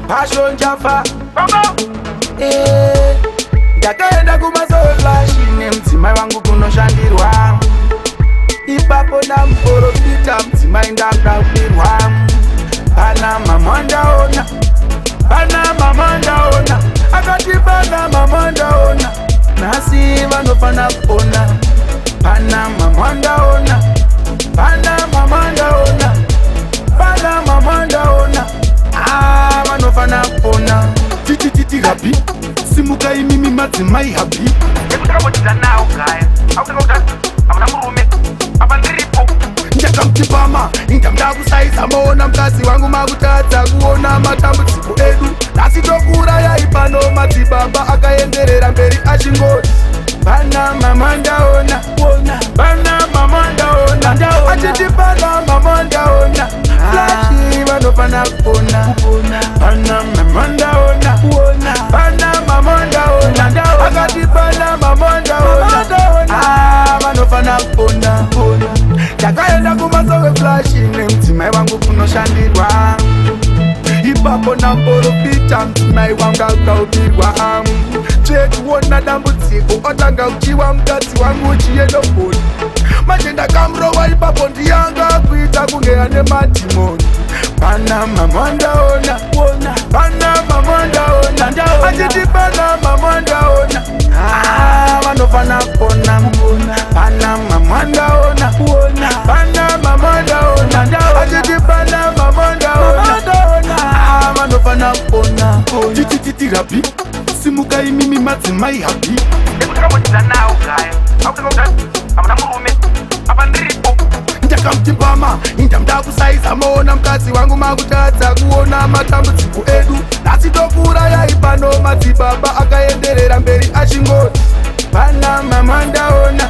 Passion Jaffa ndakaenda kumasowe flash nemdzimai wangu kunoshandirwa ipapo ndamuprofita mudzimai ndakudakwirwa pana mama ndaona akati pana mama ndaona nhasi vanofana kuona pana mama ndaona vanofana kuona titititi hapi simukai mimi madzimai hapi ndakamutipama indamda kusaiza maona mukadzi wangu makutadza kuona matambudziko edu nhasi tokuurayai pano madzibaba akaenderera mberi achingoti pana mama ndaona achiti pana mama ndaona flashi vanofana kuona pana mama ndaona akati pana mama ndaona vanofana kuona ndakaenda kumasowe flashi nemudzimai wangu kunoshandirwa ipapo namborofita mudzimai wangu akaubirwa tsvekuona dambudziko otanga uchiwa mukadzi wangu uchiendoboni manje ndakamurova ipapo ndiyanga kuita kunge ane madhimoni pana mama ndaona achiti pana mama ndaona vanofana kuona pana mama ndaona achiti pana mama ndaona vanofana kuona titititi hapi simukai mimi madzimai hapi ndakamutipama indamda kusaiza maona mukadzi wangu makutadza kuona matambudziko edu nhasi tokuurayai pano madzibaba akaenderera mberi achingoti pana mama ndaona